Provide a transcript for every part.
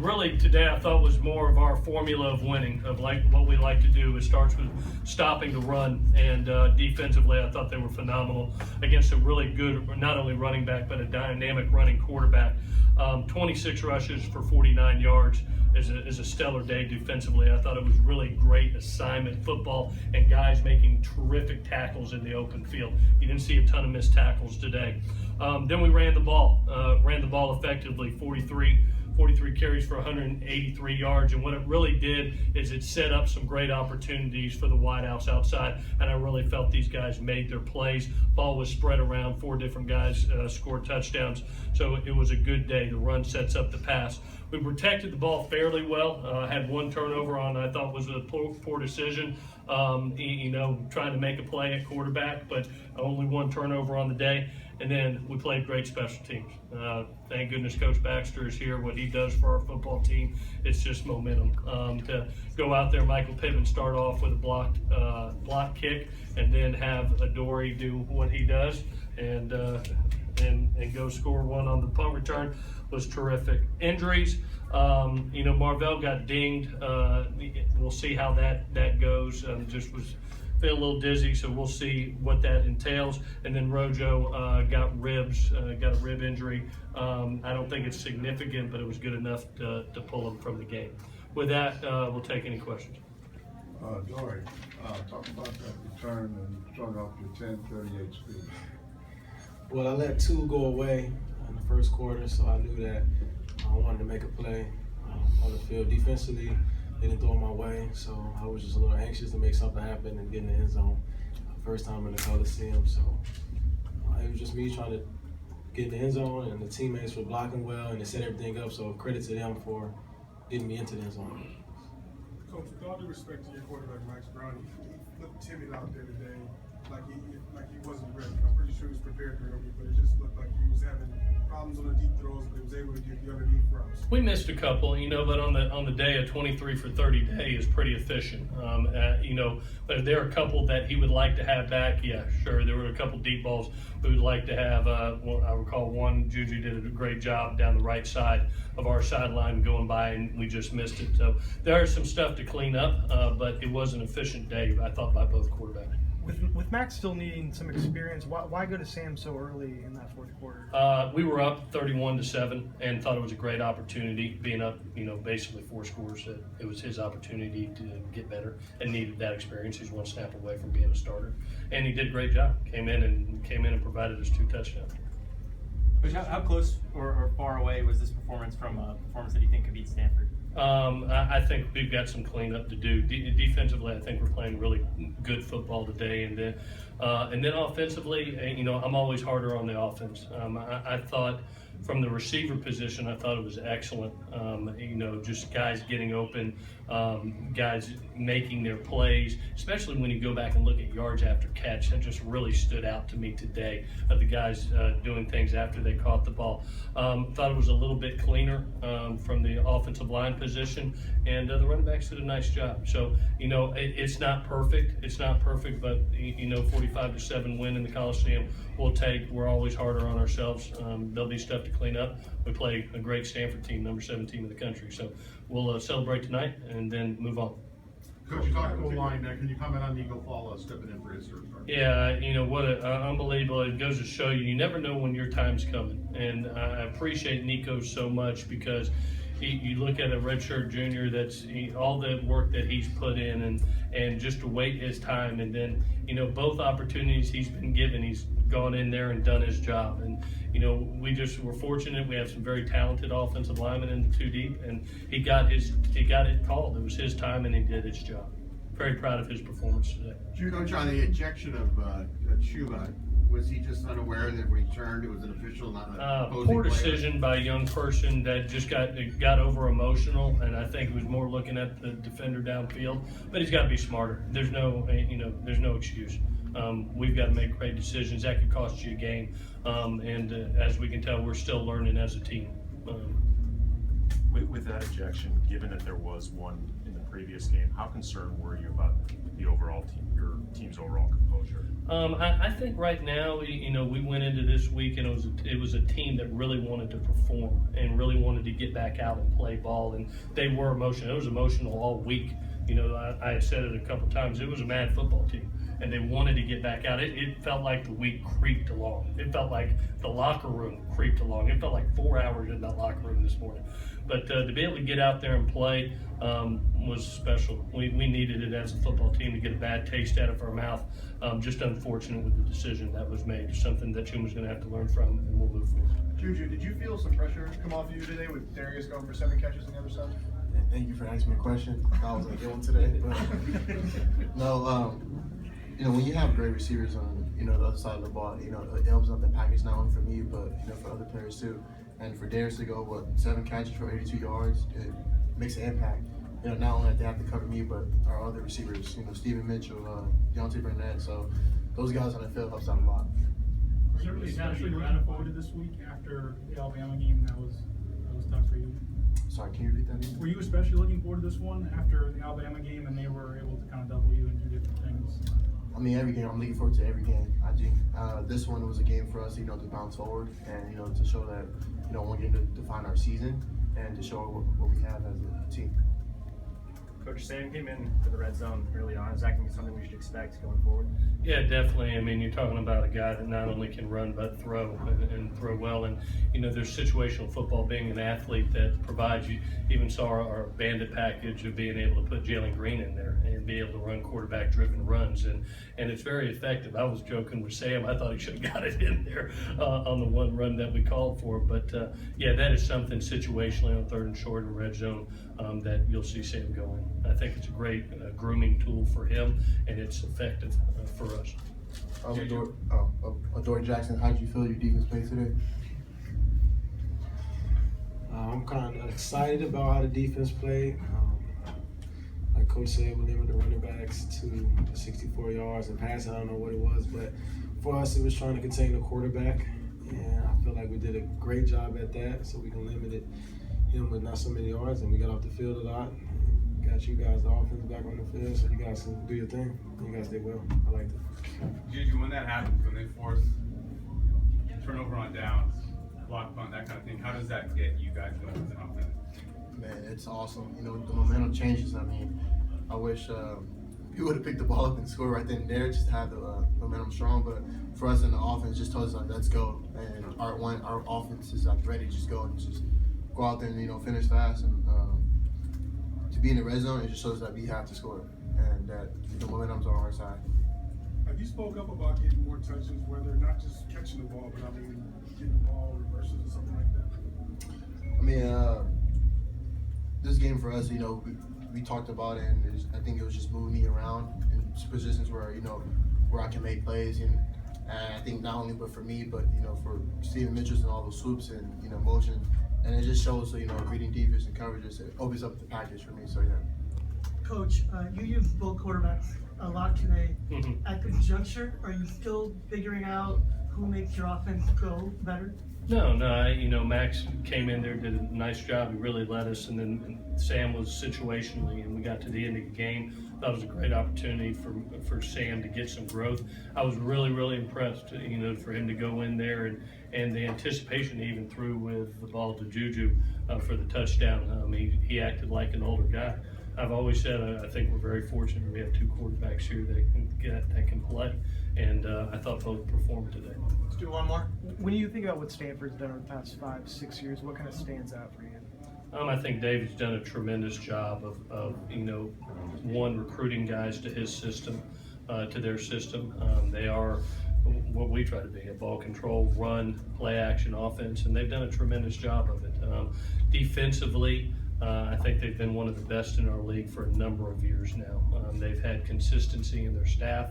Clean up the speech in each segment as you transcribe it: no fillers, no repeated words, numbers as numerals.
Really today I thought was more of our formula of winning, of like what we like to do. It starts with stopping the run, and defensively I thought they were phenomenal against a really good, not only running back, but a dynamic running quarterback. 26 rushes for 49 yards is a stellar day defensively. I thought it was really great assignment football and guys making terrific tackles in the open field. You didn't see a ton of missed tackles today. Then we ran the ball effectively, 43 carries for 183 yards, and what it really did is it set up some great opportunities for the wideouts outside, and I really felt these guys made their plays. Ball was spread around, 4 different guys scored touchdowns, so it was a good day. The run sets up the pass. We protected the ball fairly well, had 1 turnover on I thought was a poor decision, trying to make a play at quarterback, but only 1 turnover on the day. And then we played great special teams. Thank goodness Coach Baxter is here. What he does for our football team, it's just momentum. To go out there, Michael Pittman start off with a block kick, and then have Adoree do what he does, and go score 1 on the punt return was terrific. Injuries, Marvell got dinged. We'll see how that goes. Just was feel a little dizzy, so we'll see what that entails. And then Rojo got a rib injury. I don't think it's significant, but it was good enough to pull him from the game. With that, we'll take any questions. Adoree, talk about that return and starting off your 10:38 speed. Well, I let 2 go away in the first quarter, so I knew that I wanted to make a play on the field. Defensively, they didn't throw it my way, so I was just a little anxious to make something happen and get in the end zone. First time in the Coliseum, so it was just me trying to get in the end zone, and the teammates were blocking well, and they set everything up, so credit to them for getting me into the end zone. Coach, with all due respect to your quarterback, Max Brown, he looked timid out there today, like he wasn't ready. I'm pretty sure he was prepared to go, but it just looked like he was having problems on the deep throws, but he was able to get the underneath routes. We missed a couple, but on the day, a 23 for 30 day is pretty efficient. But there are a couple that he would like to have back. Yeah, sure. There were a couple deep balls we would like to have. I recall one, JuJu did a great job down the right side of our sideline going by, and we just missed it. So there is some stuff to clean up, but it was an efficient day, I thought, by both quarterbacks. With Max still needing some experience, why go to Sam so early in that fourth quarter? We were up 31-7 and thought it was a great opportunity. Being up, basically 4 scores, it was his opportunity to get better and needed that experience. He's 1 snap away from being a starter, and he did a great job. Came in and provided us 2 touchdowns. Coach, how close or far away was this performance from a performance that you think could beat Stanford? I think we've got some cleanup to do. Defensively, I think we're playing really good football today, and then offensively, I'm always harder on the offense. I thought from the receiver position, I thought it was excellent. Just guys getting open, guys making their plays, especially when you go back and look at yards after catch. That just really stood out to me today, of the guys doing things after they caught the ball. Thought it was a litlittle bit cleaner from the offensive line position, and the running backs did a nice job. So, it's not perfect. It's not perfect, but 45-7 win in the Coliseum we'll take. We're always harder on ourselves. There'll be stuff to clean up. We play a great Stanford team, number 7 team in the country. So we'll celebrate tonight and then move on. Coach, you talked about line there. Can you comment on Nico Fall stepping in for his third start? Yeah, what unbelievable. It goes to show you never know when your time's coming. And I appreciate Nico so much, because you look at a redshirt junior that's all the work that he's put in, and just to wait his time, and then both opportunities he's been given, he's gone in there and done his job. And we're fortunate. We have some very talented offensive linemen in the 2 deep, and he got it called. It was his time, and he did his job. Very proud of his performance today. Coach, on the ejection of Chuba, was he just unaware that when he turned, it was an official, not an opposing poor player? decision by a young person that just got over emotional, and I think he was more looking at the defender downfield. But he's got to be smarter. There's no excuse. We've got to make great decisions. That could cost you a game, and as we can tell, we're still learning as a team. With that ejection, given that there was one in the previous game, how concerned were you about the overall team, your team's overall composure? I think right now, we went into this week and it was a team that really wanted to perform and really wanted to get back out and play ball, and they were emotional. It was emotional all week. I had said it a couple times. It was a mad football team, and they wanted to get back out. It felt like the week creeped along. It felt like the locker room creeped along. It felt like 4 hours in that locker room this morning. But to be able to get out there and play was special. We needed it as a football team to get a bad taste out of our mouth. Just unfortunate with the decision that was made. Something that Jim was going to have to learn from, and we'll move forward. JuJu, did you feel some pressure come off you today with Darius going for 7 catches on the other side? Thank you for asking me a question. I was gonna get one today, but no. When you have great receivers on the other side of the ball, it opens up the package not only for me but for other players too. And for Darius to go 7 catches for 82 yards, it makes an impact. Not only that they have to cover me, but our other receivers. Steven Mitchell, Deontay Burnett. So those guys on the field helps out a lot. Were you especially looking forward to this week after the Alabama game? That was tough for you. Sorry, can you repeat that again? Were you especially looking forward to this one after the Alabama game and they were able to kind of double you and do different things? I mean, every game. I'm looking forward to every game. I think this one was a game for us, to bounce forward and to show that we're going to define our season and to show what we have as a team. Coach, Sam came in to the red zone early on. Is that going to be something we should expect going forward? Yeah, definitely. I mean, you're talking about a guy that not only can run but throw and throw well. And there's situational football, being an athlete that provides you. Even saw our bandit package of being able to put Jalen Green in there and be able to run quarterback-driven runs, and it's very effective. I was joking with Sam. I thought he should have got it in there on the one run that we called for. But yeah, that is something situationally on 3rd and short in red zone that you'll see Sam going. I think it's a great grooming tool for him, and it's effective for us. Adoree Jackson, how did you feel your defense played today? I'm kind of excited about how the defense played. Like Coach said, we limited the running backs to 64 yards and passing. I don't know what it was, but for us, it was trying to contain the quarterback, and I feel like we did a great job at that, so we can limit him with not so many yards, and we got off the field a lot. Got you guys, the offense, back on the field, so you guys can do your thing. You guys did well. I liked it. JuJu, when that happens, when they force turnover on downs, block punt, that kind of thing, how does that get you guys going as an offense? Man, it's awesome. The momentum changes. I mean, I wish we would have picked the ball up and scored right then and there, just to have the momentum strong. But for us in the offense, just told us let's go. And our offense is ready to just go and just go out there and finish fast. And to be in the red zone, it just shows that we have to score and that the momentum's on our side. You spoke up about getting more touches, whether not just catching the ball, but getting the ball reverses or something like that. I mean, this game for us, we talked about it, and I think it was just moving me around in positions where where I can make plays, and I think not only but for me, but for Steven Mitchell and all those swoops and motion, and it just shows reading defense and coverages. It opens up the package for me. So yeah. Coach, you used both quarterbacks a lot today. Mm-hmm. At this juncture, are you still figuring out who makes your offense go better? No, Max came in there, did a nice job. He really led us, and then Sam was situationally, and we got to the end of the game. That was a great opportunity for Sam to get some growth. I was really, really impressed, for him to go in there and the anticipation he even threw with the ball to JuJu for the touchdown. He acted like an older guy. I've always said I think we're very fortunate we have 2 quarterbacks here that can play, and I thought both performed today. Let's do one more. When you think about what Stanford's done over the past 5-6 years, what kind of stands out for you? I think David's done a tremendous job of one, recruiting guys to his system, to their system. They are what we try to be, a ball control, run, play action offense, and they've done a tremendous job of it. Defensively, I think they've been one of the best in our league for a number of years now. They've had consistency in their staff.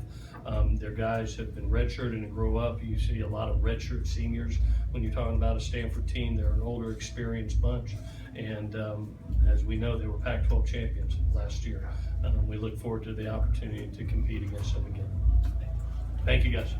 Their guys have been redshirted and grow up. You see a lot of redshirt seniors when you're talking about a Stanford team. They're an older, experienced bunch. And as we know, they were Pac-12 champions last year. We look forward to the opportunity to compete against them again. Thank you, guys.